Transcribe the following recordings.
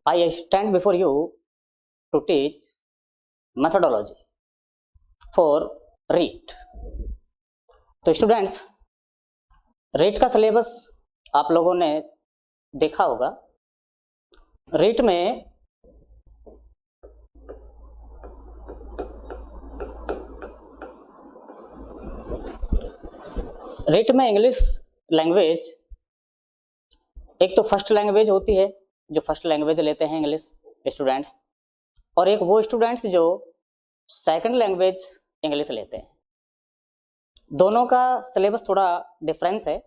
I stand before you to teach methodology for REET। तो students, REET का syllabus आप लोगों ने देखा होगा। REET में इंग्लिश लैंग्वेज एक तो फर्स्ट लैंग्वेज होती है, जो फर्स्ट लैंग्वेज लेते हैं इंग्लिश स्टूडेंट्स, और एक वो स्टूडेंट्स जो सेकंड लैंग्वेज इंग्लिश लेते हैं। दोनों का सिलेबस थोड़ा डिफरेंस है।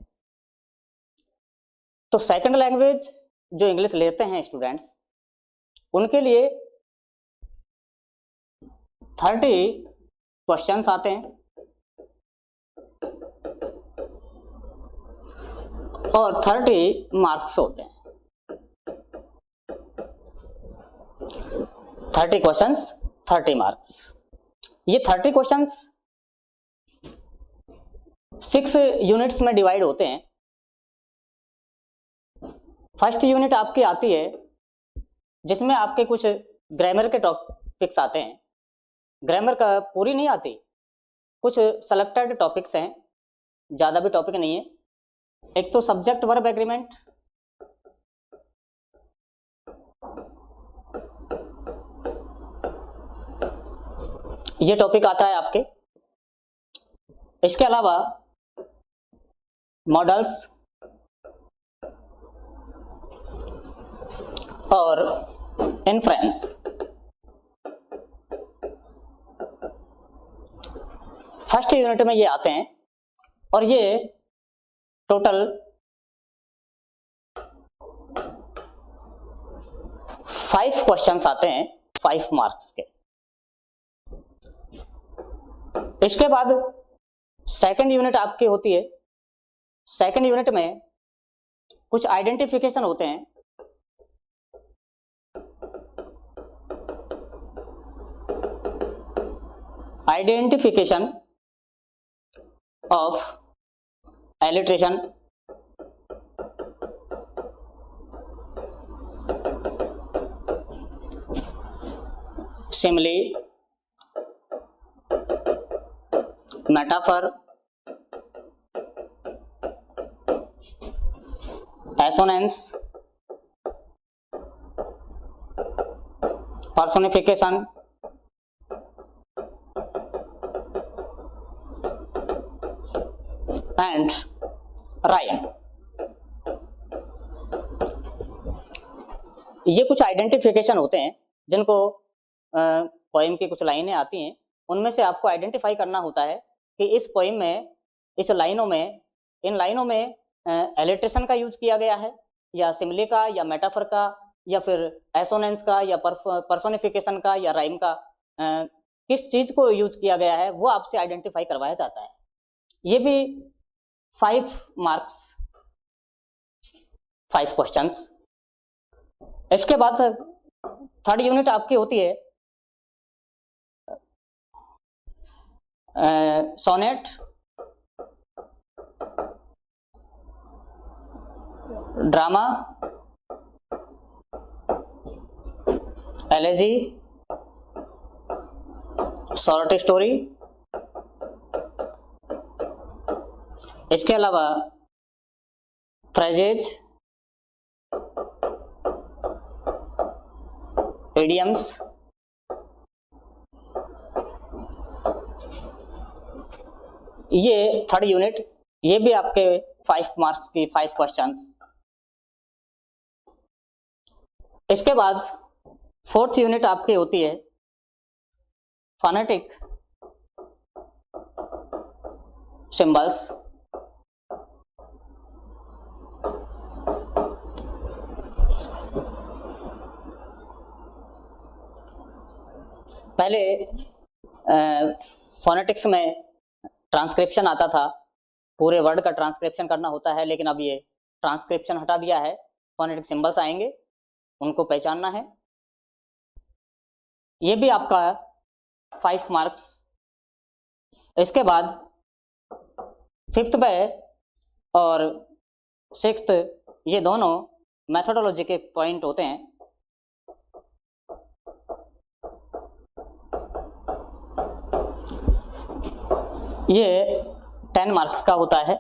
तो सेकंड लैंग्वेज जो इंग्लिश लेते हैं स्टूडेंट्स, उनके लिए 30 क्वेश्चंस आते हैं और 30 मार्क्स होते हैं। 30 क्वेश्चंस 30 मार्क्स। ये 30 क्वेश्चंस 6 यूनिट्स में डिवाइड होते हैं। फर्स्ट यूनिट आपकी आती है जिसमें आपके कुछ ग्रामर के टॉपिक्स आते हैं। ग्रामर का पूरी नहीं आती, कुछ सेलेक्टेड टॉपिक्स हैं, ज़्यादा भी टॉपिक नहीं है। एक तो सब्जेक्ट वर्ब एग्रीमेंट, ये टॉपिक आता है आपके। इसके अलावा मॉडल्स और इनफ्रेंस। फर्स्ट यूनिट में ये आते हैं और ये टोटल 5 क्वेश्चंस आते हैं 5 मार्क्स के। इसके बाद सेकंड यूनिट आपकी होती है। सेकंड यूनिट में कुछ आइडेंटिफिकेशन होते हैं। Identification of alliteration, simile, metaphor, assonance, personification, and rhyme. ये कुछ आइडेंटिफिकेशन होते हैं जिनको पोएम की कुछ लाइनें आती हैं, उनमें से आपको आइडेंटिफाई करना होता है कि इस पोएम में, इस लाइनों में, इन लाइनों में एलिट्रेशन का यूज किया गया है या सिमिली का या मेटाफर का या फिर एसोनेंस का या पर्सोनिफिकेशन का या राइम का, किस चीज को यूज किया गया है वो आपसे आइडेंटिफाई करवाया जाता है। ये भी 5 मार्क्स 5 क्वेश्चंस। इसके बाद थर्ड यूनिट आपकी होती है sonnet, drama, elegy, short story. इसके अलावा फ्रेजेज, इडियम्स, ये थर्ड यूनिट, ये भी आपके 5 मार्क्स की 5 क्वेश्चंस। इसके बाद फोर्थ यूनिट आपकी होती है फोनेटिक सिंबल्स। पहले फोनेटिक्स में ट्रांसक्रिप्शन आता था, पूरे वर्ड का ट्रांसक्रिप्शन करना होता है, लेकिन अब ये ट्रांसक्रिप्शन हटा दिया है। फोनेटिक सिंबल्स आएंगे, उनको पहचानना है। ये भी आपका 5 मार्क्स। इसके बाद 5th पे और 6th, ये दोनों मैथोडोलॉजी के पॉइंट होते हैं। ये 10 मार्क्स का होता है।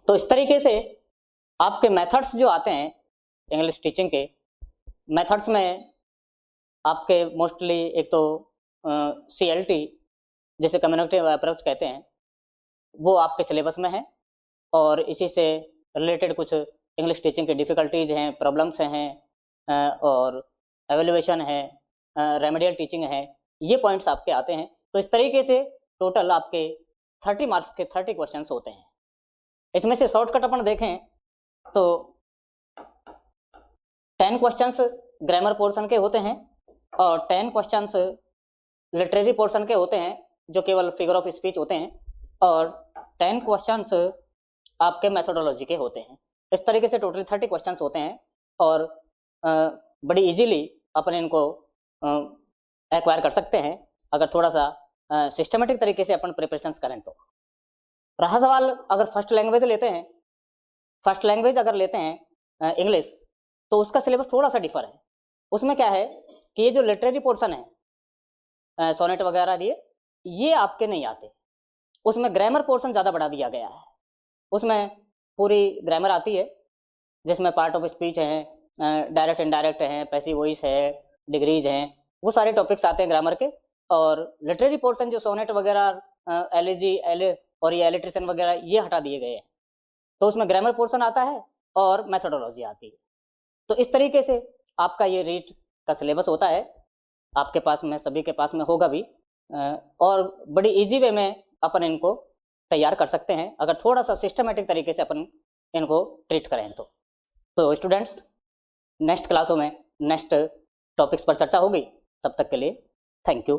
तो इस तरीके से आपके मेथड्स जो आते हैं इंग्लिश टीचिंग के, मेथड्स में आपके मोस्टली एक तो CLT जैसे कम्युनिकेटिव अप्रोच कहते हैं, वो आपके सिलेबस में है, और इसी से रिलेटेड कुछ इंग्लिश टीचिंग की डिफ़िकल्टीज हैं, प्रॉब्लम्स हैं, और एवेल्युएशन है, रेमेडियल टीचिंग है, ये पॉइंट्स आपके आते हैं। तो इस तरीके से टोटल आपके 30 मार्क्स के 30 क्वेश्चंस होते हैं। इसमें से शॉर्टकट अपन देखें तो 10 क्वेश्चंस ग्रामर पोर्शन के होते हैं और 10 क्वेश्चंस लिटरेरी पोर्शन के होते हैं जो केवल फिगर ऑफ स्पीच होते हैं, और 10 क्वेश्चंस आपके मेथोडोलॉजी के होते हैं। इस तरीके से टोटल 30 क्वेश्चंस होते हैं, और बड़ी इजीली अपन इनको एक्वायर कर सकते हैं अगर थोड़ा सा सिस्टमेटिक तरीके से अपन प्रिपरेशंस करें तो। रहा सवाल अगर फर्स्ट लैंग्वेज लेते हैं, फर्स्ट लैंग्वेज अगर लेते हैं इंग्लिश, तो उसका सिलेबस थोड़ा सा डिफर है। उसमें क्या है कि ये जो लिटरेरी पोर्शन है, सोनेट वगैरह ये आपके नहीं आते। उसमें ग्रामर पोर्शन ज़्यादा बढ़ा दिया गया है। उसमें पूरी ग्रामर आती है जिसमें पार्ट ऑफ स्पीच है, डायरेक्ट इनडायरेक्ट है, पैसिव वॉइस है, डिग्रीज हैं, वो सारे टॉपिक्स आते हैं ग्रामर के। और लिटरेरी पोर्शन जो सोनेट वगैरह, एलिजी और ये एलिट्रेशन वगैरह ये हटा दिए गए हैं। तो उसमें ग्रामर पोर्शन आता है और मेथोडोलॉजी आती है। तो इस तरीके से आपका ये रीट का सिलेबस होता है, आपके पास में, सभी के पास में होगा भी, और बड़ी इजी वे में अपन इनको तैयार कर सकते हैं अगर थोड़ा सा सिस्टमेटिक तरीके से अपन इनको ट्रीट करें तो स्टूडेंट्स, नेक्स्ट क्लासों में नेक्स्ट टॉपिक्स पर चर्चा होगी। तब तक के लिए थैंक यू।